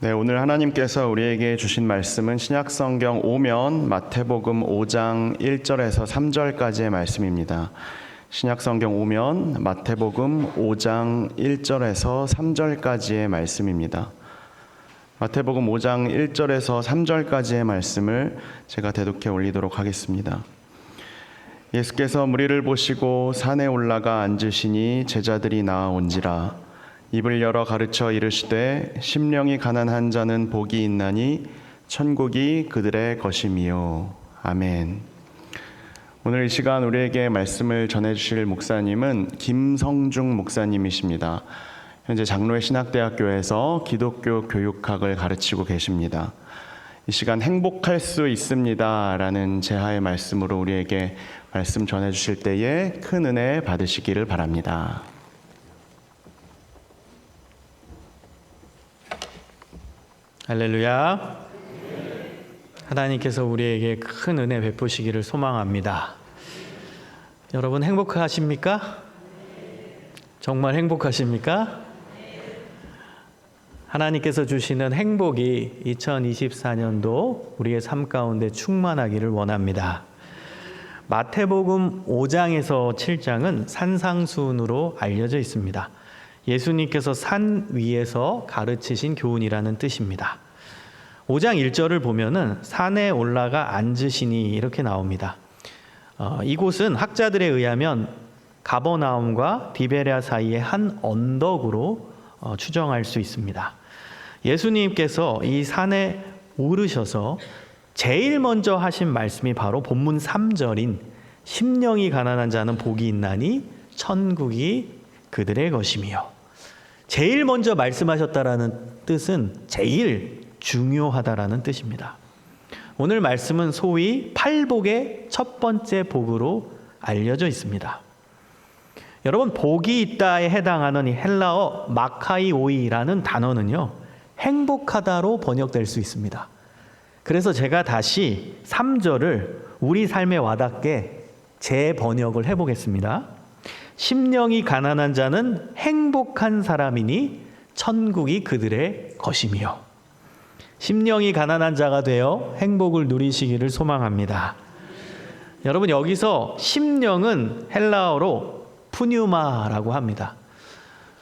네, 오늘 하나님께서 우리에게 주신 말씀은 신약성경 오면 마태복음 5장 1절에서 3절까지의 말씀입니다. 신약성경 오면 마태복음 5장 1절에서 3절까지의 말씀입니다. 마태복음 5장 1절에서 3절까지의 말씀을 제가 대독해 올리도록 하겠습니다. 예수께서 무리를 보시고 산에 올라가 앉으시니 제자들이 나아온지라. 입을 열어 가르쳐 이르시되 심령이 가난한 자는 복이 있나니 천국이 그들의 것임이요. 아멘. 오늘 이 시간 우리에게 말씀을 전해주실 목사님은 김성중 목사님이십니다. 현재 장로의 신학대학교에서 기독교 교육학을 가르치고 계십니다. 이 시간 행복할 수 있습니다 라는 제하의 말씀으로 우리에게 말씀 전해주실 때에 큰 은혜 받으시기를 바랍니다. 할렐루야. 하나님께서 우리에게 큰 은혜 베푸시기를 소망합니다. 여러분 행복하십니까? 정말 행복하십니까? 하나님께서 주시는 행복이 2024년도 우리의 삶 가운데 충만하기를 원합니다. 마태복음 5장에서 7장은 산상수훈으로 알려져 있습니다. 예수님께서 산 위에서 가르치신 교훈이라는 뜻입니다. 5장 1절을 보면은 산에 올라가 앉으시니 이렇게 나옵니다. 이곳은 학자들에 의하면 가버나움과 디베랴 사이의 한 언덕으로 추정할 수 있습니다. 예수님께서 이 산에 오르셔서 제일 먼저 하신 말씀이 바로 본문 3절인 심령이 가난한 자는 복이 있나니 천국이 그들의 것이며, 제일 먼저 말씀하셨다라는 뜻은 제일 중요하다라는 뜻입니다. 오늘 말씀은 소위 팔복의 첫 번째 복으로 알려져 있습니다. 여러분, 복이 있다에 해당하는 이 헬라어 마카이오이라는 단어는요, 행복하다로 번역될 수 있습니다. 그래서 제가 다시 3절을 우리 삶에 와닿게 재번역을 해보겠습니다. 심령이 가난한 자는 행복한 사람이니 천국이 그들의 것이며. 심령이 가난한 자가 되어 행복을 누리시기를 소망합니다. 여러분, 여기서 심령은 헬라어로 푸뉴마라고 합니다.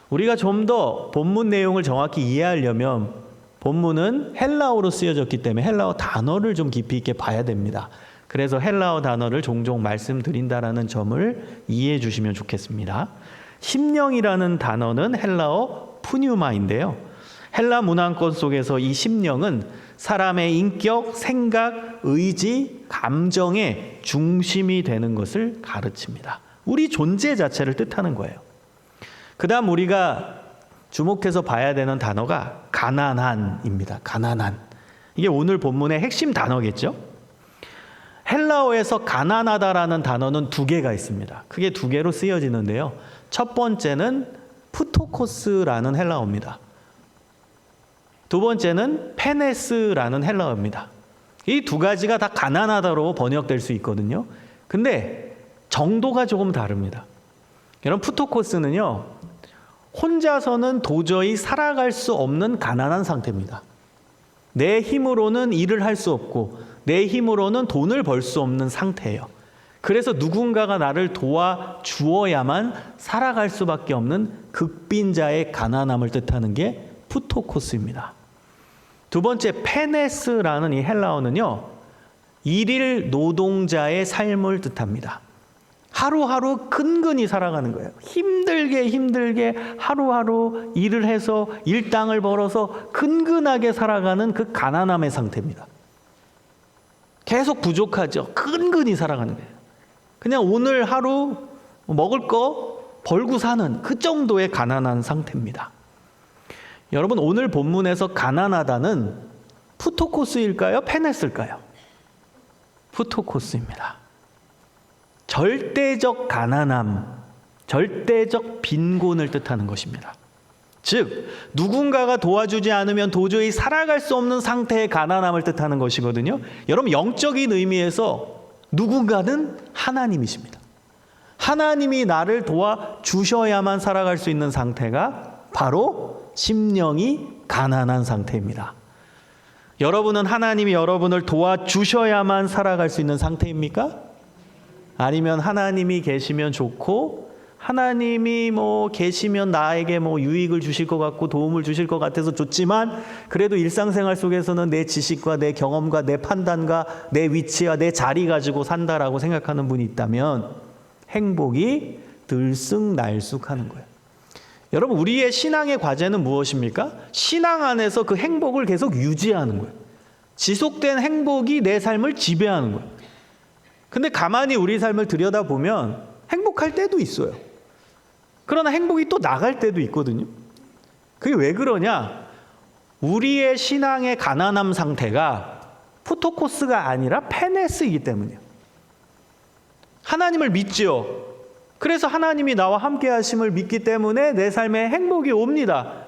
우리가 좀 더 본문 내용을 정확히 이해하려면 본문은 헬라어로 쓰여졌기 때문에 헬라어 단어를 좀 깊이 있게 봐야 됩니다. 그래서 헬라어 단어를 종종 말씀드린다라는 점을 이해해 주시면 좋겠습니다. 심령이라는 단어는 헬라어 푸뉴마인데요. 헬라 문화권 속에서 이 심령은 사람의 인격, 생각, 의지, 감정의 중심이 되는 것을 가르칩니다. 우리 존재 자체를 뜻하는 거예요. 그 다음 우리가 주목해서 봐야 되는 단어가 가난한입니다. 가난한. 이게 오늘 본문의 핵심 단어겠죠? 헬라어에서 가난하다라는 단어는 두 개가 있습니다. 크게 두 개로 쓰여지는데요. 첫 번째는 푸토코스라는 헬라어입니다. 두 번째는 페네스라는 헬라어입니다. 이 두 가지가 다 가난하다로 번역될 수 있거든요. 근데 정도가 조금 다릅니다. 여러분, 푸토코스는요, 혼자서는 도저히 살아갈 수 없는 가난한 상태입니다. 내 힘으로는 일을 할 수 없고 내 힘으로는 돈을 벌 수 없는 상태예요. 그래서 누군가가 나를 도와주어야만 살아갈 수밖에 없는 극빈자의 가난함을 뜻하는 게 푸토코스입니다. 두 번째, 페네스라는 이 헬라어는요, 일일 노동자의 삶을 뜻합니다. 하루하루 근근히 살아가는 거예요. 힘들게 하루하루 일을 해서 일당을 벌어서 근근하게 살아가는 그 가난함의 상태입니다. 계속 부족하죠. 근근히 살아가는 거예요. 그냥 오늘 하루 먹을 거 벌고 사는 그 정도의 가난한 상태입니다. 여러분, 오늘 본문에서 가난하다는 푸토코스일까요? 페네스일까요? 푸토코스입니다. 절대적 가난함, 절대적 빈곤을 뜻하는 것입니다. 즉, 누군가가 도와주지 않으면 도저히 살아갈 수 없는 상태의 가난함을 뜻하는 것이거든요. 여러분, 영적인 의미에서 누군가는 하나님이십니다. 하나님이 나를 도와주셔야만 살아갈 수 있는 상태가 바로 심령이 가난한 상태입니다. 여러분은 하나님이 여러분을 도와주셔야만 살아갈 수 있는 상태입니까? 아니면 하나님이 계시면 좋고 하나님이 계시면 나에게 유익을 주실 것 같고 도움을 주실 것 같아서 좋지만 그래도 일상생활 속에서는 내 지식과 내 경험과 내 판단과 내 위치와 내 자리 가지고 산다라고 생각하는 분이 있다면 행복이 들쑥날쑥하는 거예요. 여러분, 우리의 신앙의 과제는 무엇입니까? 신앙 안에서 그 행복을 계속 유지하는 거예요. 지속된 행복이 내 삶을 지배하는 거예요. 근데 가만히 우리 삶을 들여다보면 행복할 때도 있어요. 그러나 행복이 또 나갈 때도 있거든요. 그게 왜 그러냐? 우리의 신앙의 가난함 상태가 푸토코스가 아니라 페네스이기 때문이에요. 하나님을 믿지요. 그래서 하나님이 나와 함께 하심을 믿기 때문에 내 삶에 행복이 옵니다.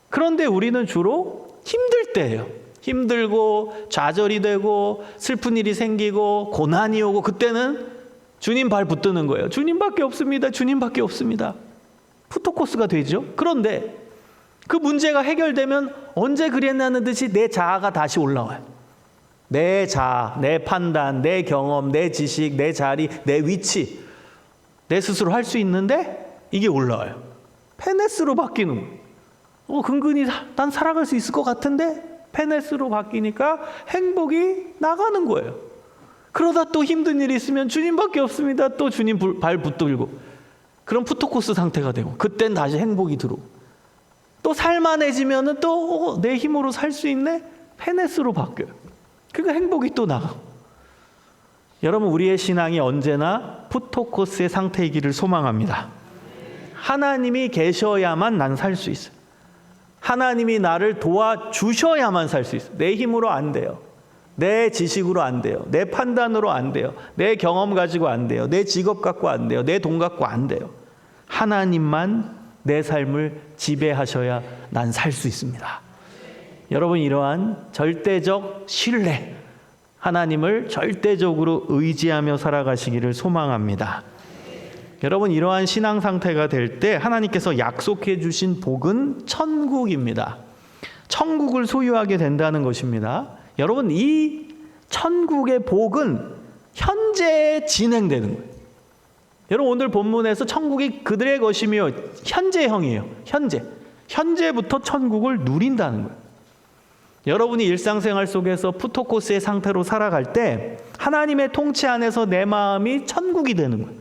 그런데 우리는 주로 힘들 때예요. 힘들고 좌절이 되고 슬픈 일이 생기고 고난이 오고 그때는 주님 발 붙드는 거예요. 주님밖에 없습니다. 주님밖에 없습니다. 푸토코스가 되죠. 그런데 그 문제가 해결되면 언제 그랬냐는 듯이 내 자아가 다시 올라와요. 내 자아, 내 판단, 내 경험, 내 지식, 내 자리, 내 위치 내 스스로 할 수 있는데 이게 올라와요. 페네스로 바뀌는 거예요. 근근히 난 살아갈 수 있을 것 같은데 페네스로 바뀌니까 행복이 나가는 거예요. 그러다 또 힘든 일이 있으면 주님밖에 없습니다. 또 주님 발 붙들고 그럼 푸토코스 상태가 되고 그땐 다시 행복이 들어오고 또 살만해지면은 또 내 힘으로 살 수 있네? 페네스로 바뀌어요. 그러니까 행복이 또 나가고. 여러분, 우리의 신앙이 언제나 푸토코스의 상태이기를 소망합니다. 하나님이 계셔야만 난 살 수 있어요. 하나님이 나를 도와주셔야만 살 수 있어요. 내 힘으로 안 돼요. 내 지식으로 안 돼요. 내 판단으로 안 돼요. 내 경험 가지고 안 돼요. 내 직업 갖고 안 돼요. 내 돈 갖고 안 돼요. 하나님만 내 삶을 지배하셔야 난 살 수 있습니다. 여러분, 이러한 절대적 신뢰, 하나님을 절대적으로 의지하며 살아가시기를 소망합니다. 여러분, 이러한 신앙 상태가 될 때 하나님께서 약속해 주신 복은 천국입니다. 천국을 소유하게 된다는 것입니다. 여러분, 이 천국의 복은 현재 진행되는 거예요. 여러분, 오늘 본문에서 천국이 그들의 것이며 현재형이에요. 현재부터 천국을 누린다는 거예요. 여러분이 일상생활 속에서 푸토코스의 상태로 살아갈 때 하나님의 통치 안에서 내 마음이 천국이 되는 거예요.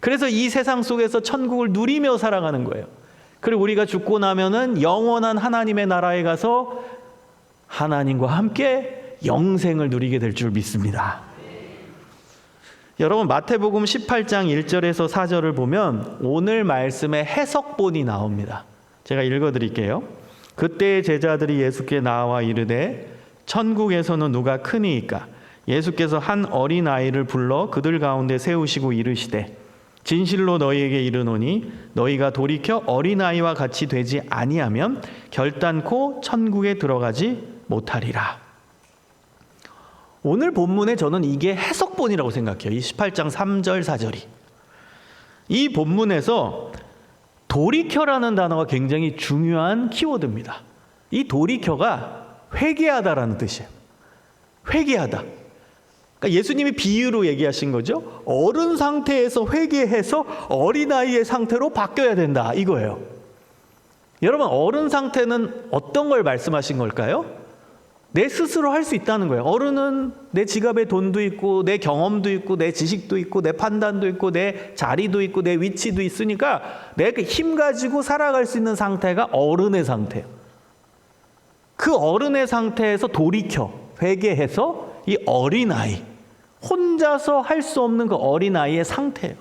그래서 이 세상 속에서 천국을 누리며 살아가는 거예요. 그리고 우리가 죽고 나면은 영원한 하나님의 나라에 가서 하나님과 함께 영생을 누리게 될 줄 믿습니다. 여러분, 마태복음 18장 1절에서 4절을 보면 오늘 말씀의 해석본이 나옵니다. 제가 읽어드릴게요. 그때의 제자들이 예수께 나와 이르되 천국에서는 누가 크니이까? 예수께서 한 어린아이를 불러 그들 가운데 세우시고 이르시되 진실로 너희에게 이르노니 너희가 돌이켜 어린아이와 같이 되지 아니하면 결단코 천국에 들어가지 못하리라. 오늘 본문에 저는 이게 해석본이라고 생각해요. 이 18장 3절 4절이. 이 본문에서 돌이켜라는 단어가 굉장히 중요한 키워드입니다. 이 돌이켜가 회개하다라는 뜻이에요. 회개하다. 그러니까 예수님이 비유로 얘기하신 거죠. 어른 상태에서 회개해서 어린아이의 상태로 바뀌어야 된다, 이거예요. 여러분, 어른 상태는 어떤 걸 말씀하신 걸까요? 내 스스로 할 수 있다는 거예요. 어른은 내 지갑에 돈도 있고 내 경험도 있고 내 지식도 있고 내 판단도 있고 내 자리도 있고 내 위치도 있으니까 내가 힘 가지고 살아갈 수 있는 상태가 어른의 상태예요. 그 어른의 상태에서 돌이켜 회개해서 이 어린아이, 혼자서 할 수 없는 그 어린아이의 상태예요.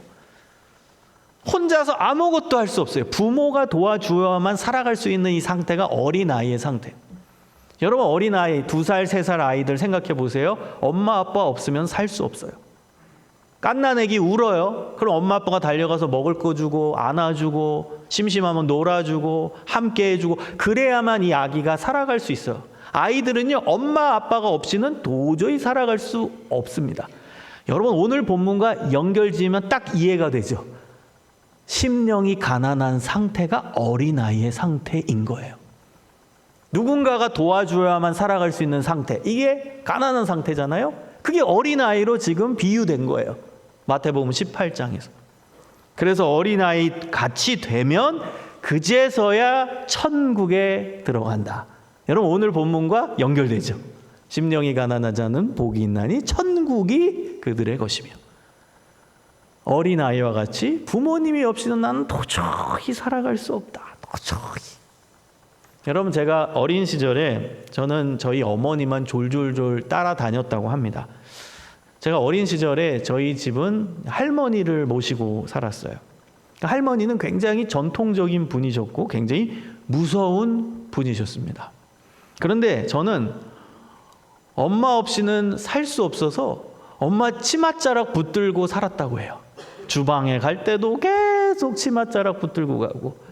혼자서 아무것도 할 수 없어요. 부모가 도와주어야만 살아갈 수 있는 이 상태가 어린아이의 상태예요. 여러분, 어린아이 2살, 3살 아이들 생각해 보세요. 엄마 아빠 없으면 살 수 없어요. 갓난아기 울어요. 그럼 엄마 아빠가 달려가서 먹을 거 주고 안아주고 심심하면 놀아주고 함께 해주고 그래야만 이 아기가 살아갈 수 있어요. 아이들은요, 엄마 아빠가 없이는 도저히 살아갈 수 없습니다. 여러분, 오늘 본문과 연결지으면 딱 이해가 되죠. 심령이 가난한 상태가 어린아이의 상태인 거예요. 누군가가 도와줘야만 살아갈 수 있는 상태. 이게 가난한 상태잖아요. 그게 어린아이로 지금 비유된 거예요. 마태복음 18장에서. 그래서 어린아이 같이 되면 그제서야 천국에 들어간다. 여러분 오늘 본문과 연결되죠. 심령이 가난한 자는 복이 있나니 천국이 그들의 것이며. 어린아이와 같이 부모님이 없이는 나는 도저히 살아갈 수 없다. 도저히. 여러분 제가 어린 시절에 저는 저희 어머니만 졸졸졸 따라다녔다고 합니다. 제가 어린 시절에 저희 집은 할머니를 모시고 살았어요. 할머니는 굉장히 전통적인 분이셨고 굉장히 무서운 분이셨습니다. 그런데 저는 엄마 없이는 살 수 없어서 엄마 치맛자락 붙들고 살았다고 해요. 주방에 갈 때도 계속 치맛자락 붙들고 가고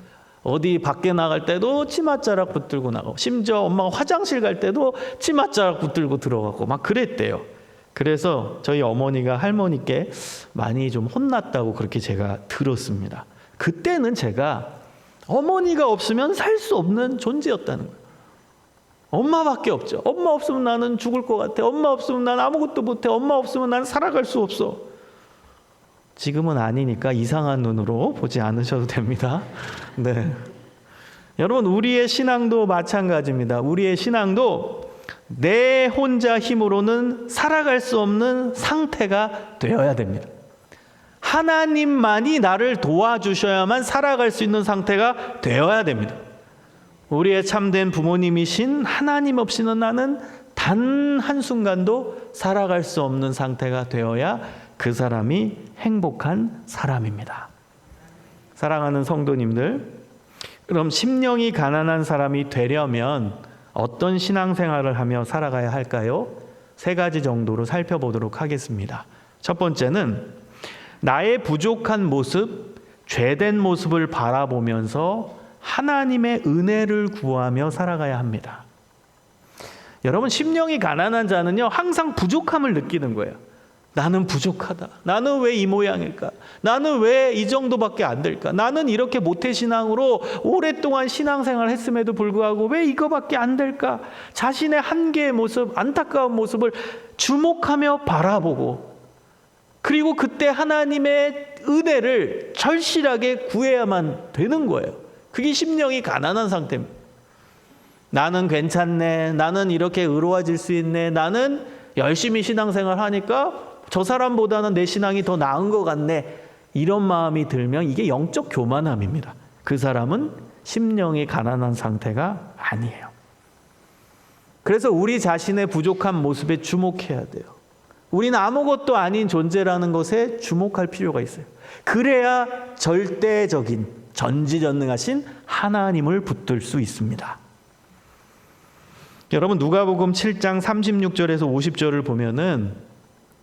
어디 밖에 나갈 때도 치맛자락 붙들고 나가고 심지어 엄마가 화장실 갈 때도 치맛자락 붙들고 들어가고 막 그랬대요. 그래서 저희 어머니가 할머니께 많이 좀 혼났다고 그렇게 제가 들었습니다. 그때는 제가 어머니가 없으면 살 수 없는 존재였다는 거예요. 엄마밖에 없죠. 엄마 없으면 나는 죽을 것 같아. 엄마 없으면 나는 아무것도 못해. 엄마 없으면 나는 살아갈 수 없어. 지금은 아니니까 이상한 눈으로 보지 않으셔도 됩니다. 네. 여러분, 우리의 신앙도 마찬가지입니다. 우리의 신앙도 내 혼자 힘으로는 살아갈 수 없는 상태가 되어야 됩니다. 하나님만이 나를 도와주셔야만 살아갈 수 있는 상태가 되어야 됩니다. 우리의 참된 부모님이신 하나님 없이는 나는 단 한순간도 살아갈 수 없는 상태가 되어야 그 사람이 행복한 사람입니다. 사랑하는 성도님들, 그럼 심령이 가난한 사람이 되려면 어떤 신앙생활을 하며 살아가야 할까요? 3가지 정도로 살펴보도록 하겠습니다. 첫 번째는 나의 부족한 모습, 죄된 모습을 바라보면서 하나님의 은혜를 구하며 살아가야 합니다. 여러분, 심령이 가난한 자는요, 항상 부족함을 느끼는 거예요. 나는 부족하다. 나는 왜 이 모양일까? 나는 왜 이 정도밖에 안 될까? 나는 이렇게 모태신앙으로 오랫동안 신앙생활을 했음에도 불구하고 왜 이거밖에 안 될까? 자신의 한계의 모습, 안타까운 모습을 주목하며 바라보고, 그리고 그때 하나님의 은혜를 절실하게 구해야만 되는 거예요. 그게 심령이 가난한 상태입니다. 나는 괜찮네. 나는 이렇게 의로워질 수 있네. 나는 열심히 신앙생활 하니까 저 사람보다는 내 신앙이 더 나은 것 같네. 이런 마음이 들면 이게 영적 교만함입니다. 그 사람은 심령이 가난한 상태가 아니에요. 그래서 우리 자신의 부족한 모습에 주목해야 돼요. 우리는 아무것도 아닌 존재라는 것에 주목할 필요가 있어요. 그래야 절대적인 전지전능하신 하나님을 붙들 수 있습니다. 여러분, 누가복음 7장 36절에서 50절을 보면은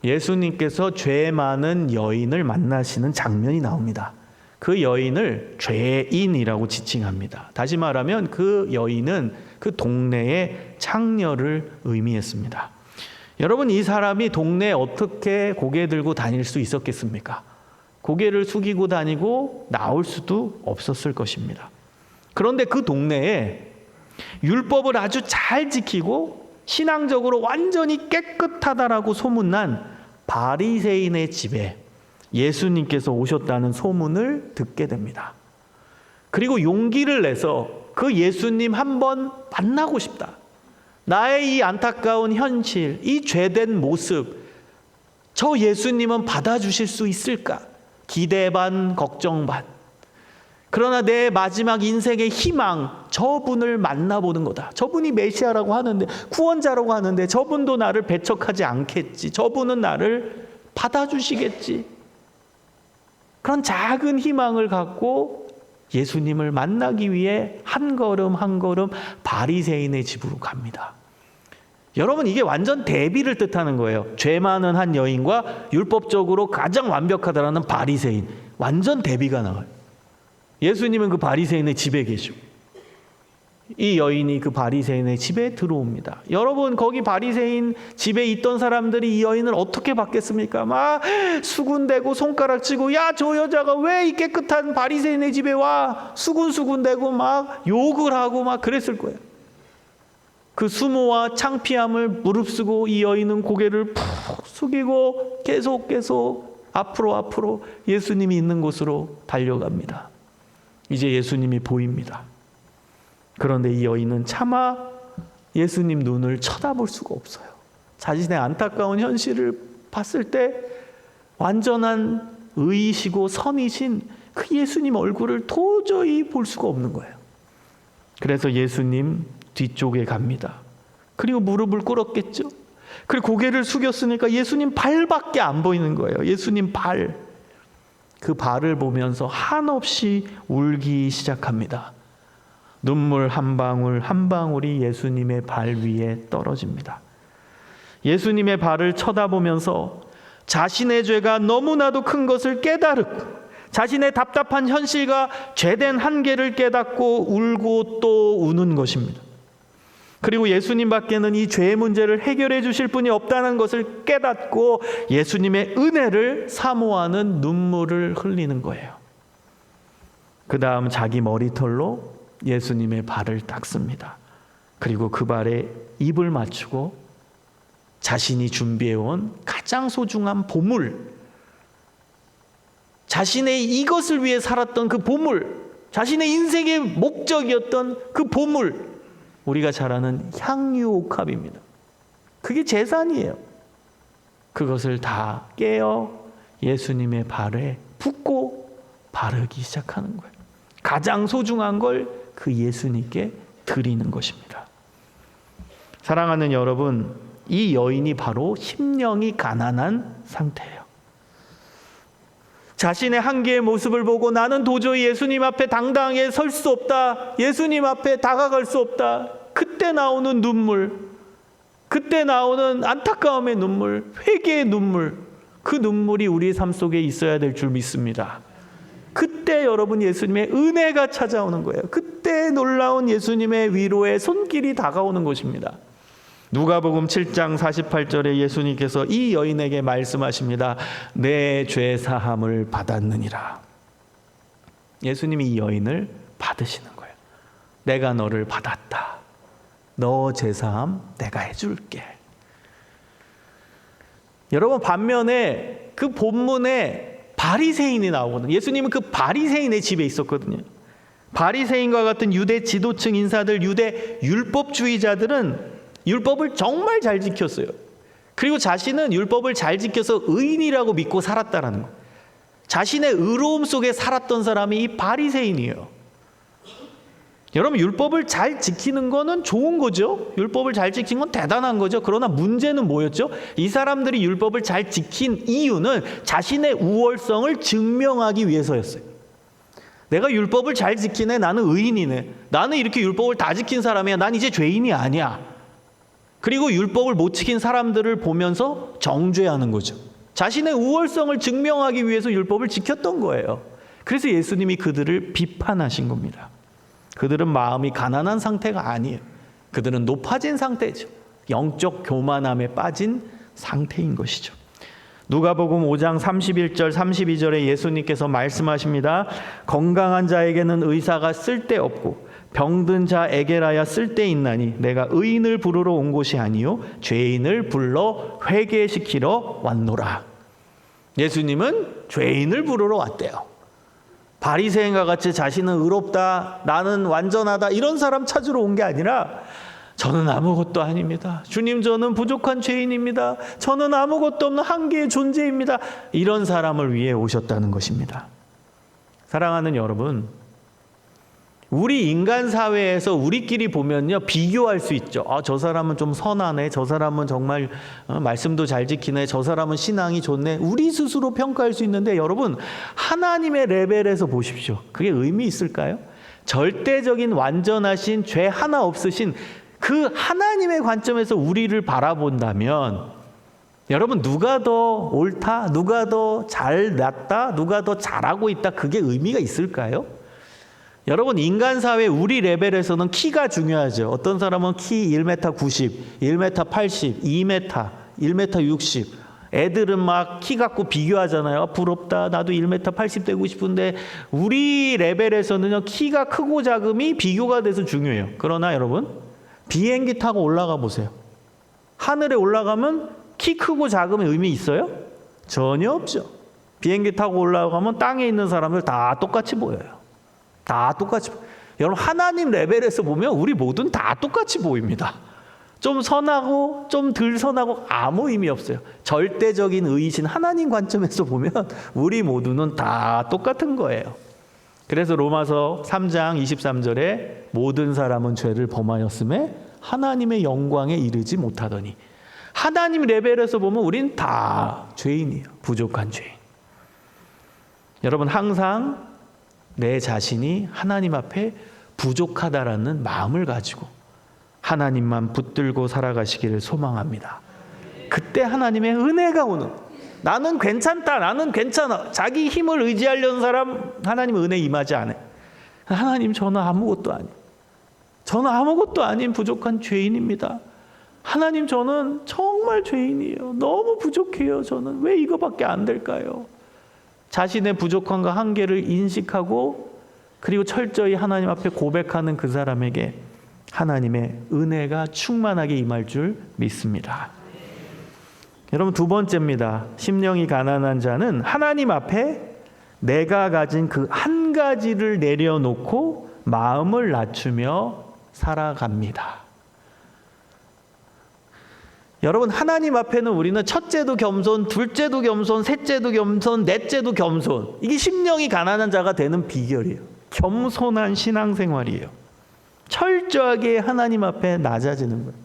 예수님께서 죄 많은 여인을 만나시는 장면이 나옵니다. 그 여인을 죄인이라고 지칭합니다. 다시 말하면 그 여인은 그 동네의 창녀를 의미했습니다. 여러분, 이 사람이 동네에 어떻게 고개 들고 다닐 수 있었겠습니까? 고개를 숙이고 다니고 나올 수도 없었을 것입니다. 그런데 그 동네에 율법을 아주 잘 지키고 신앙적으로 완전히 깨끗하다라고 소문난 바리새인의 집에 예수님께서 오셨다는 소문을 듣게 됩니다. 그리고 용기를 내서 그 예수님 한번 만나고 싶다. 나의 이 안타까운 현실, 이 죄된 모습, 저 예수님은 받아주실 수 있을까? 기대 반, 걱정 반. 그러나 내 마지막 인생의 희망, 저분을 만나보는 거다. 저분이 메시아라고 하는데, 구원자라고 하는데 저분도 나를 배척하지 않겠지. 저분은 나를 받아주시겠지. 그런 작은 희망을 갖고 예수님을 만나기 위해 한 걸음 한 걸음 바리새인의 집으로 갑니다. 여러분, 이게 완전 대비를 뜻하는 거예요. 죄 많은 한 여인과 율법적으로 가장 완벽하다라는 바리새인, 완전 대비가 나와요. 예수님은 그 바리새인의 집에 계시고 이 여인이 그 바리새인의 집에 들어옵니다. 여러분, 거기 바리새인 집에 있던 사람들이 이 여인을 어떻게 봤겠습니까? 막 수군대고 손가락치고, 야, 저 여자가 왜 이 깨끗한 바리새인의 집에 와? 수군수군대고 막 욕을 하고 막 그랬을 거예요. 그 수모와 창피함을 무릅쓰고 이 여인은 고개를 푹 숙이고 계속 앞으로 예수님이 있는 곳으로 달려갑니다. 이제 예수님이 보입니다. 그런데 이 여인은 차마 예수님 눈을 쳐다볼 수가 없어요. 자신의 안타까운 현실을 봤을 때 완전한 의이시고 선이신 그 예수님 얼굴을 도저히 볼 수가 없는 거예요. 그래서 예수님 뒤쪽에 갑니다. 그리고 무릎을 꿇었겠죠. 그리고 고개를 숙였으니까 예수님 발밖에 안 보이는 거예요. 예수님 발. 그 발을 보면서 한없이 울기 시작합니다. 눈물 한 방울 한 방울이 예수님의 발 위에 떨어집니다. 예수님의 발을 쳐다보면서 자신의 죄가 너무나도 큰 것을 깨달고 자신의 답답한 현실과 죄된 한계를 깨닫고 울고 또 우는 것입니다. 그리고 예수님 밖에는 이 죄의 문제를 해결해 주실 분이 없다는 것을 깨닫고 예수님의 은혜를 사모하는 눈물을 흘리는 거예요. 그 다음 자기 머리털로 예수님의 발을 닦습니다. 그리고 그 발에 입을 맞추고 자신이 준비해온 가장 소중한 보물, 자신의 이것을 위해 살았던 그 보물, 자신의 인생의 목적이었던 그 보물, 우리가 잘 아는 향유옥합입니다. 그게 재산이에요. 그것을 다 깨어 예수님의 발에 붓고 바르기 시작하는 거예요. 가장 소중한 걸 그 예수님께 드리는 것입니다. 사랑하는 여러분, 이 여인이 바로 심령이 가난한 상태예요. 자신의 한계의 모습을 보고 나는 도저히 예수님 앞에 당당하게 설 수 없다. 예수님 앞에 다가갈 수 없다. 그때 나오는 눈물, 그때 나오는 안타까움의 눈물, 회개의 눈물, 그 눈물이 우리의 삶 속에 있어야 될 줄 믿습니다. 그때 여러분 예수님의 은혜가 찾아오는 거예요. 그때 놀라운 예수님의 위로의 손길이 다가오는 것입니다. 누가복음 7장 48절에 예수님께서 이 여인에게 말씀하십니다. 내 죄 사함을 받았느니라. 예수님이 이 여인을 받으시는 거예요. 내가 너를 받았다. 너 죄 사함 내가 해줄게. 여러분, 반면에 그 본문에 바리새인이 나오거든요. 예수님은 그 바리새인의 집에 있었거든요. 바리새인과 같은 유대 지도층 인사들, 유대 율법주의자들은 율법을 정말 잘 지켰어요. 그리고 자신은 율법을 잘 지켜서 의인이라고 믿고 살았다라는 거예요. 자신의 의로움 속에 살았던 사람이 이 바리새인이에요. 여러분, 율법을 잘 지키는 거는 좋은 거죠. 율법을 잘 지킨 건 대단한 거죠. 그러나 문제는 뭐였죠? 이 사람들이 율법을 잘 지킨 이유는 자신의 우월성을 증명하기 위해서였어요. 내가 율법을 잘 지키네, 나는 의인이네, 나는 이렇게 율법을 다 지킨 사람이야, 난 이제 죄인이 아니야. 그리고 율법을 못 지킨 사람들을 보면서 정죄하는 거죠. 자신의 우월성을 증명하기 위해서 율법을 지켰던 거예요. 그래서 예수님이 그들을 비판하신 겁니다. 그들은 마음이 가난한 상태가 아니에요. 그들은 높아진 상태죠. 영적 교만함에 빠진 상태인 것이죠. 누가복음 5장 31절 32절에 예수님께서 말씀하십니다. 건강한 자에게는 의사가 쓸데없고 병든 자에게라야 쓸데있나니 내가 의인을 부르러 온 곳이 아니요 죄인을 불러 회개시키러 왔노라. 예수님은 죄인을 부르러 왔대요. 바리새인과 같이 자신은 의롭다, 나는 완전하다, 이런 사람 찾으러 온 게 아니라 저는 아무것도 아닙니다. 주님, 저는 부족한 죄인입니다. 저는 아무것도 없는 한계의 존재입니다. 이런 사람을 위해 오셨다는 것입니다. 사랑하는 여러분, 우리 인간 사회에서 우리끼리 보면요, 비교할 수 있죠. 저 사람은 좀 선하네, 저 사람은 정말 말씀도 잘 지키네, 저 사람은 신앙이 좋네. 우리 스스로 평가할 수 있는데 여러분, 하나님의 레벨에서 보십시오. 그게 의미 있을까요? 절대적인 완전하신, 죄 하나 없으신 그 하나님의 관점에서 우리를 바라본다면 여러분, 누가 더 옳다, 누가 더 잘났다, 누가 더 잘하고 있다, 그게 의미가 있을까요? 여러분, 인간 사회 우리 레벨에서는 키가 중요하죠. 어떤 사람은 키 1m 90, 1m 80, 2m, 1m 60. 애들은 막 키 갖고 비교하잖아요. 부럽다, 나도 1m 80 되고 싶은데 우리 레벨에서는요, 키가 크고 작음이 비교가 돼서 중요해요. 그러나 여러분, 비행기 타고 올라가 보세요. 하늘에 올라가면 키 크고 작으면 의미 있어요? 전혀 없죠. 비행기 타고 올라가면 땅에 있는 사람들 다 똑같이 보여요. 다 똑같이 보여요. 여러분, 하나님 레벨에서 보면 우리 모두는 다 똑같이 보입니다. 좀 선하고 좀 덜 선하고 아무 의미 없어요. 절대적인 의이신 하나님 관점에서 보면 우리 모두는 다 똑같은 거예요. 그래서 로마서 3장 23절에 모든 사람은 죄를 범하였음에 하나님의 영광에 이르지 못하더니, 하나님 레벨에서 보면 우린 다 죄인이에요. 부족한 죄인. 여러분, 항상 내 자신이 하나님 앞에 부족하다라는 마음을 가지고 하나님만 붙들고 살아가시기를 소망합니다. 그때 하나님의 은혜가 오는, 나는 괜찮다, 나는 괜찮아, 자기 힘을 의지하려는 사람 하나님 은혜 임하지 않아요. 하나님, 저는 아무것도 아니에요. 저는 아무것도 아닌 부족한 죄인입니다. 하나님, 저는 정말 죄인이에요. 너무 부족해요. 저는 왜 이거밖에 안 될까요? 자신의 부족함과 한계를 인식하고 그리고 철저히 하나님 앞에 고백하는 그 사람에게 하나님의 은혜가 충만하게 임할 줄 믿습니다. 여러분, 두 번째입니다. 심령이 가난한 자는 하나님 앞에 내가 가진 그 한 가지를 내려놓고 마음을 낮추며 살아갑니다. 여러분, 하나님 앞에는 우리는 첫째도 겸손, 둘째도 겸손, 셋째도 겸손, 넷째도 겸손. 이게 심령이 가난한 자가 되는 비결이에요. 겸손한 신앙생활이에요. 철저하게 하나님 앞에 낮아지는 거예요.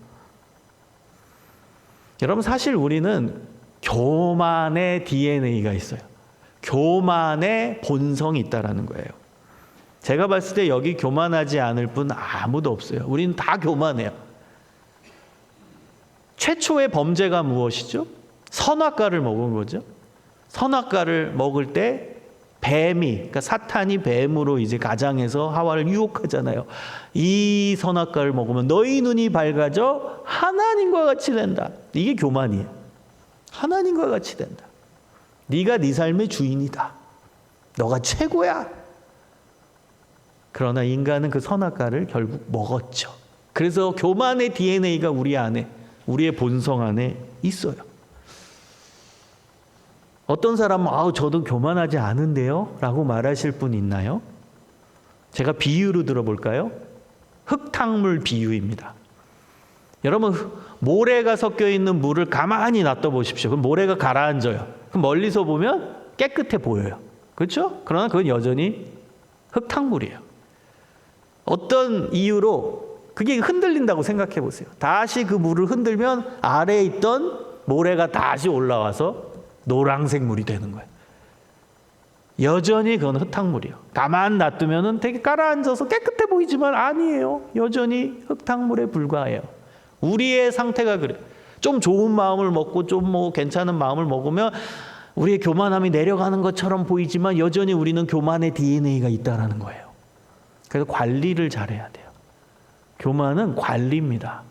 여러분, 사실 우리는 교만의 DNA가 있어요. 교만의 본성이 있다라는 거예요. 제가 봤을 때 여기 교만하지 않을 분 아무도 없어요. 우리는 다 교만해요. 최초의 범죄가 무엇이죠? 선악과를 먹은 거죠. 선악과를 먹을 때 뱀이, 그러니까 사탄이 뱀으로 이제 가장해서 하와를 유혹하잖아요. 이 선악과를 먹으면 너희 눈이 밝아져 하나님과 같이 된다. 이게 교만이에요. 하나님과 같이 된다. 네가 네 삶의 주인이다. 너가 최고야. 그러나 인간은 그 선악과를 결국 먹었죠. 그래서 교만의 DNA가 우리 안에, 우리의 본성 안에 있어요. 어떤 사람은 저도 교만하지 않은데요? 라고 말하실 분 있나요? 제가 비유로 들어볼까요? 흙탕물 비유입니다. 여러분, 모래가 섞여 있는 물을 가만히 놔둬 보십시오. 그럼 모래가 가라앉아요. 그럼 멀리서 보면 깨끗해 보여요. 그렇죠? 그러나 그건 여전히 흙탕물이에요. 어떤 이유로 그게 흔들린다고 생각해 보세요. 다시 그 물을 흔들면 아래에 있던 모래가 다시 올라와서 노란색 물이 되는 거예요. 여전히 그건 흙탕물이에요. 가만 놔두면 되게 가라앉아서 깨끗해 보이지만 아니에요. 여전히 흙탕물에 불과해요. 우리의 상태가 그래요. 좀 좋은 마음을 먹고 좀 괜찮은 마음을 먹으면 우리의 교만함이 내려가는 것처럼 보이지만 여전히 우리는 교만의 DNA가 있다는 거예요. 그래서 관리를 잘해야 돼요. 교만은 관리입니다.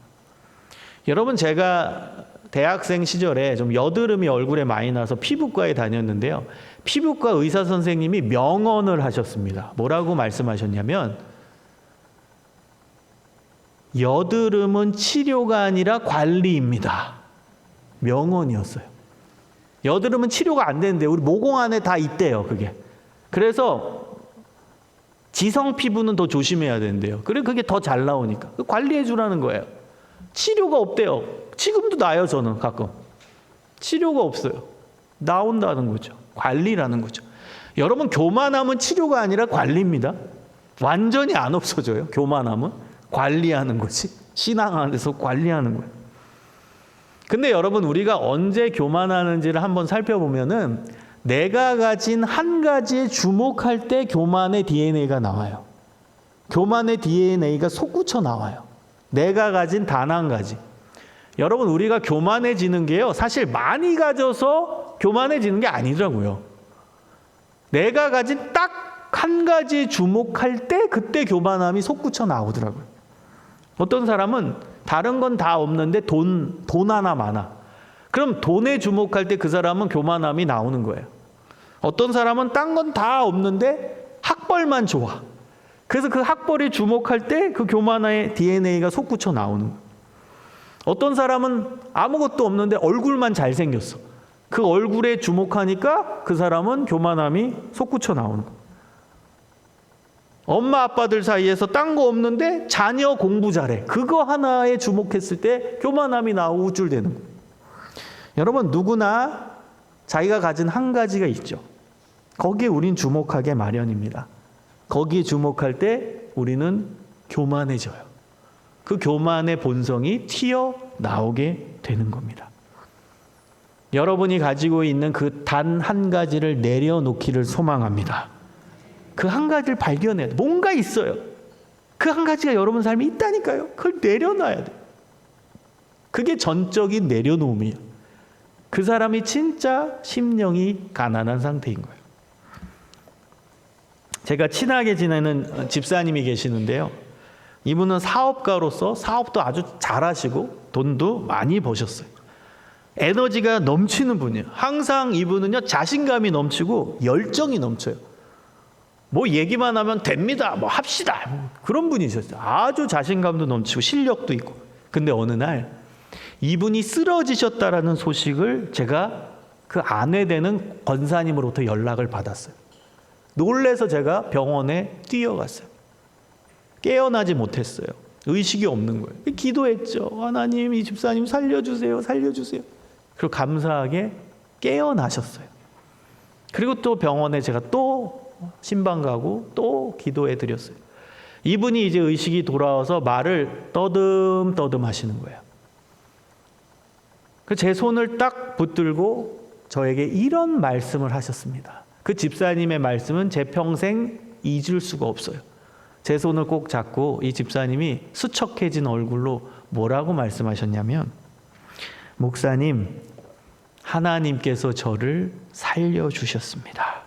여러분, 제가 대학생 시절에 좀 여드름이 얼굴에 많이 나서 피부과에 다녔는데요. 피부과 의사 선생님이 명언을 하셨습니다. 뭐라고 말씀하셨냐면, 여드름은 치료가 아니라 관리입니다. 명언이었어요. 여드름은 치료가 안 되는데 우리 모공 안에 다 있대요, 그게. 그래서 지성 피부는 더 조심해야 된대요. 그래, 그게 더 잘 나오니까. 관리해 주라는 거예요. 치료가 없대요. 지금도 나요, 저는 가끔. 치료가 없어요. 나온다는 거죠. 관리라는 거죠. 여러분, 교만함은 치료가 아니라 관리입니다. 완전히 안 없어져요. 교만함은 관리하는 거지. 신앙 안에서 관리하는 거예요. 근데 여러분, 우리가 언제 교만하는지를 한번 살펴보면은 내가 가진 한 가지에 주목할 때 교만의 DNA가 나와요. 교만의 DNA가 솟구쳐 나와요. 내가 가진 단 한 가지. 여러분, 우리가 교만해지는 게요, 사실 많이 가져서 교만해지는 게 아니더라고요. 내가 가진 딱 한 가지에 주목할 때 그때 교만함이 솟구쳐 나오더라고요. 어떤 사람은 다른 건 다 없는데 돈 하나 많아. 그럼 돈에 주목할 때 그 사람은 교만함이 나오는 거예요. 어떤 사람은 딴 건 다 없는데 학벌만 좋아. 그래서 그 학벌에 주목할 때 그 교만의 DNA가 솟구쳐 나오는 거예요. 어떤 사람은 아무것도 없는데 얼굴만 잘생겼어. 그 얼굴에 주목하니까 그 사람은 교만함이 솟구쳐 나오는 거예요. 엄마 아빠들 사이에서 딴 거 없는데 자녀 공부 잘해. 그거 하나에 주목했을 때 교만함이 나오고 우쭐대는 거예요. 여러분, 누구나 자기가 가진 한 가지가 있죠. 거기에 우린 주목하게 마련입니다. 거기에 주목할 때 우리는 교만해져요. 그 교만의 본성이 튀어나오게 되는 겁니다. 여러분이 가지고 있는 그 단 한 가지를 내려놓기를 소망합니다. 그 한 가지를 발견해야 돼. 뭔가 있어요. 그 한 가지가 여러분 삶에 있다니까요. 그걸 내려놔야 돼. 그게 전적인 내려놓음이에요. 그 사람이 진짜 심령이 가난한 상태인 거예요. 제가 친하게 지내는 집사님이 계시는데요. 이분은 사업가로서 사업도 아주 잘하시고 돈도 많이 버셨어요. 에너지가 넘치는 분이에요. 항상 이분은요, 자신감이 넘치고 열정이 넘쳐요. 뭐 얘기만 하면 됩니다. 뭐 합시다. 그런 분이셨어요. 아주 자신감도 넘치고 실력도 있고. 근데 어느 날 이분이 쓰러지셨다라는 소식을 제가 그 아내 되는 권사님으로부터 연락을 받았어요. 놀래서 제가 병원에 뛰어갔어요. 깨어나지 못했어요. 의식이 없는 거예요. 기도했죠. 하나님, 이 집사님 살려주세요. 살려주세요. 그리고 감사하게 깨어나셨어요. 그리고 또 병원에 제가 또 신방 가고 또 기도해 드렸어요. 이분이 이제 의식이 돌아와서 말을 떠듬떠듬 하시는 거예요. 제 손을 딱 붙들고 저에게 이런 말씀을 하셨습니다. 그 집사님의 말씀은 제 평생 잊을 수가 없어요. 제 손을 꼭 잡고 이 집사님이 수척해진 얼굴로 뭐라고 말씀하셨냐면, 목사님, 하나님께서 저를 살려주셨습니다.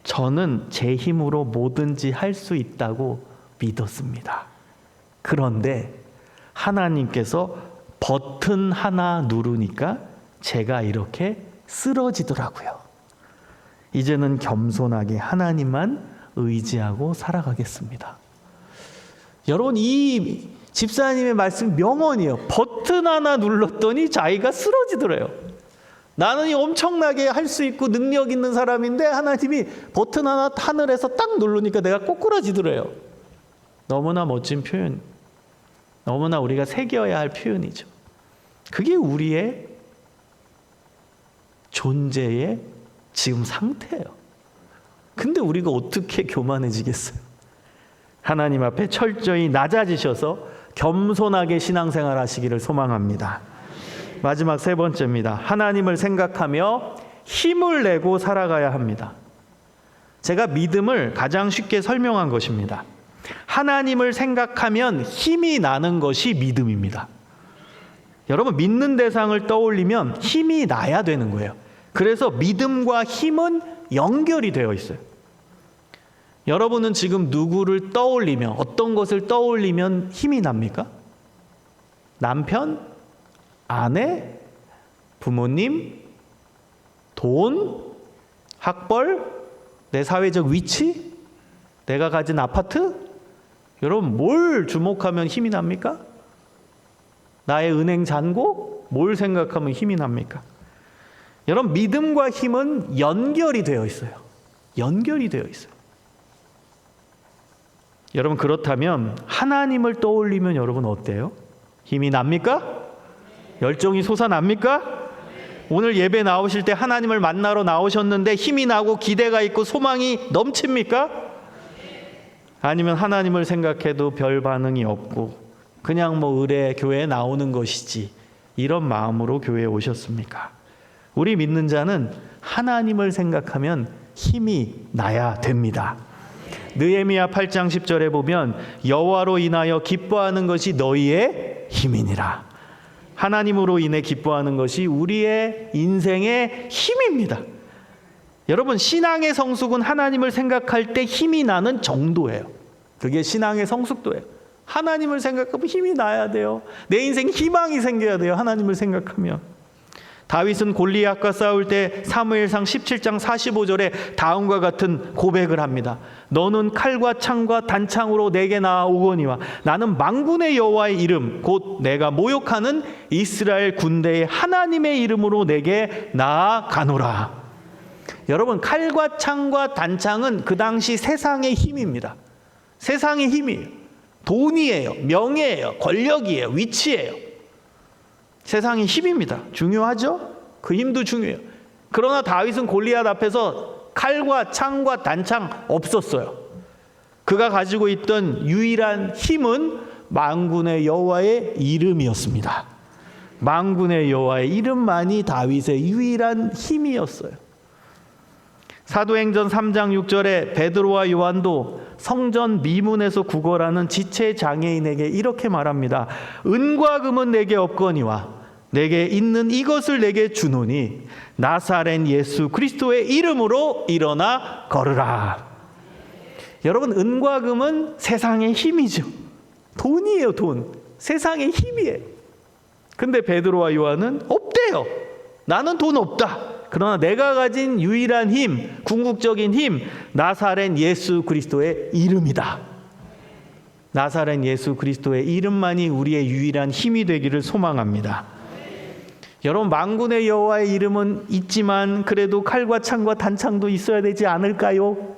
저는 제 힘으로 뭐든지 할 수 있다고 믿었습니다. 그런데 하나님께서 버튼 하나 누르니까 제가 이렇게 쓰러지더라고요. 이제는 겸손하게 하나님만 의지하고 살아가겠습니다. 여러분, 이 집사님의 말씀 명언이에요. 버튼 하나 눌렀더니 자기가 쓰러지더래요. 나는 엄청나게 할 수 있고 능력 있는 사람인데 하나님이 버튼 하나 하늘에서 딱 누르니까 내가 꼬꾸라지더래요. 너무나 멋진 표현, 너무나 우리가 새겨야 할 표현이죠. 그게 우리의 존재의 지금 상태예요. 근데 우리가 어떻게 교만해지겠어요? 하나님 앞에 철저히 낮아지셔서 겸손하게 신앙생활 하시기를 소망합니다. 마지막 세 번째입니다. 하나님을 생각하며 힘을 내고 살아가야 합니다. 제가 믿음을 가장 쉽게 설명한 것입니다. 하나님을 생각하면 힘이 나는 것이 믿음입니다. 여러분, 믿는 대상을 떠올리면 힘이 나야 되는 거예요. 그래서 믿음과 힘은 연결이 되어 있어요. 여러분은 지금 누구를 떠올리면, 어떤 것을 떠올리면 힘이 납니까? 남편, 아내, 부모님, 돈, 학벌, 내 사회적 위치, 내가 가진 아파트? 여러분, 뭘 주목하면 힘이 납니까? 나의 은행 잔고? 뭘 생각하면 힘이 납니까? 여러분, 믿음과 힘은 연결이 되어 있어요. 연결이 되어 있어요. 여러분, 그렇다면 하나님을 떠올리면 여러분 어때요? 힘이 납니까? 열정이 솟아납니까? 오늘 예배 나오실 때 하나님을 만나러 나오셨는데 힘이 나고 기대가 있고 소망이 넘칩니까? 아니면 하나님을 생각해도 별 반응이 없고 그냥 뭐 의례 교회에 나오는 것이지, 이런 마음으로 교회에 오셨습니까? 우리 믿는 자는 하나님을 생각하면 힘이 나야 됩니다. 느헤미야 8장 10절에 보면 여호와로 인하여 기뻐하는 것이 너희의 힘이니라. 하나님으로 인해 기뻐하는 것이 우리의 인생의 힘입니다. 여러분, 신앙의 성숙은 하나님을 생각할 때 힘이 나는 정도예요. 그게 신앙의 성숙도예요. 하나님을 생각하면 힘이 나야 돼요. 내 인생에 희망이 생겨야 돼요. 하나님을 생각하면. 다윗은 골리앗과 싸울 때 사무엘상 17장 45절에 다음과 같은 고백을 합니다. 너는 칼과 창과 단창으로 내게 나아오거니와 나는 만군의 여호와의 이름 곧 내가 모욕하는 이스라엘 군대의 하나님의 이름으로 내게 나아가노라. 여러분, 칼과 창과 단창은 그 당시 세상의 힘입니다. 세상의 힘이에요. 돈이에요. 명예예요. 권력이에요. 위치예요. 세상의 힘입니다. 중요하죠? 그 힘도 중요해요. 그러나 다윗은 골리앗 앞에서 칼과 창과 단창 없었어요. 그가 가지고 있던 유일한 힘은 만군의 여호와의 이름이었습니다. 만군의 여호와의 이름만이 다윗의 유일한 힘이었어요. 사도행전 3장 6절에 베드로와 요한도 성전 미문에서 구걸하는 지체 장애인에게 이렇게 말합니다. 은과 금은 내게 없거니와 내게 있는 이것을 내게 주노니 나사렛 예수 그리스도의 이름으로 일어나 걸으라. 여러분, 은과 금은 세상의 힘이죠. 돈이에요, 돈. 세상의 힘이에요. 근데 베드로와 요한은 없대요. 나는 돈 없다. 그러나 내가 가진 유일한 힘, 궁극적인 힘, 나사렛 예수 그리스도의 이름이다. 나사렛 예수 그리스도의 이름만이 우리의 유일한 힘이 되기를 소망합니다. 여러분, 만군의 여호와의 이름은 있지만 그래도 칼과 창과 단창도 있어야 되지 않을까요?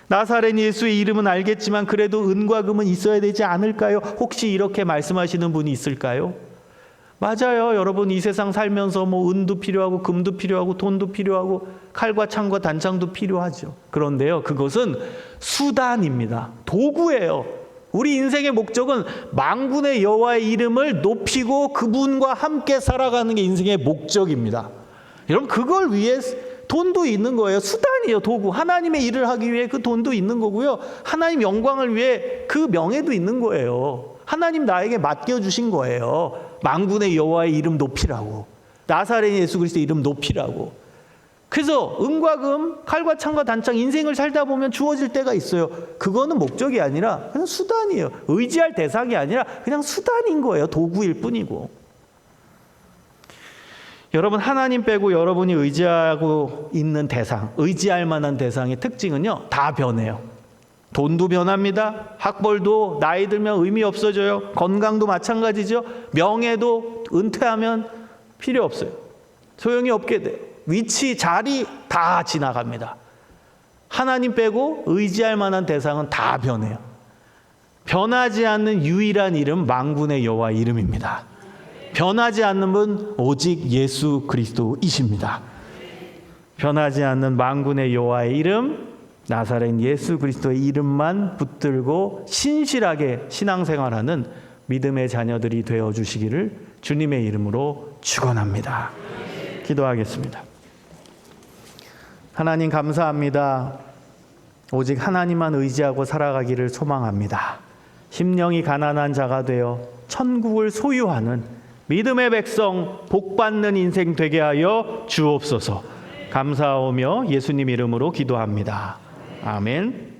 나사렛 예수의 이름은 알겠지만 그래도 은과 금은 있어야 되지 않을까요? 혹시 이렇게 말씀하시는 분이 있을까요? 맞아요. 여러분, 이 세상 살면서 뭐 은도 필요하고 금도 필요하고 돈도 필요하고 칼과 창과 단창도 필요하죠. 그런데요, 그것은 수단입니다. 도구예요. 우리 인생의 목적은 만군의 여호와의 이름을 높이고 그분과 함께 살아가는 게 인생의 목적입니다. 여러분, 그걸 위해 돈도 있는 거예요. 수단이에요, 도구. 하나님의 일을 하기 위해 그 돈도 있는 거고요. 하나님 영광을 위해 그 명예도 있는 거예요. 하나님 나에게 맡겨주신 거예요. 만군의 여호와의 이름 높이라고. 나사렛 예수 그리스도의 이름 높이라고. 그래서 은과 금, 칼과 창과 단창, 인생을 살다 보면 주어질 때가 있어요. 그거는 목적이 아니라 그냥 수단이에요. 의지할 대상이 아니라 그냥 수단인 거예요. 도구일 뿐이고. 여러분, 하나님 빼고 여러분이 의지하고 있는 대상, 의지할 만한 대상의 특징은요, 다 변해요. 돈도 변합니다. 학벌도 나이 들면 의미 없어져요. 건강도 마찬가지죠. 명예도 은퇴하면 필요 없어요. 소용이 없게 돼요. 위치, 자리 다 지나갑니다. 하나님 빼고 의지할 만한 대상은 다 변해요. 변하지 않는 유일한 이름, 만군의 여호와 이름입니다. 변하지 않는 분 오직 예수 그리스도이십니다. 변하지 않는 만군의 여호와의 이름, 나사렛 예수 그리스도의 이름만 붙들고 신실하게 신앙생활하는 믿음의 자녀들이 되어 주시기를 주님의 이름으로 축원합니다. 기도하겠습니다. 하나님, 감사합니다. 오직 하나님만 의지하고 살아가기를 소망합니다. 심령이 가난한 자가 되어 천국을 소유하는 믿음의 백성, 복받는 인생 되게 하여 주옵소서. 감사하오며 예수님 이름으로 기도합니다. 아멘.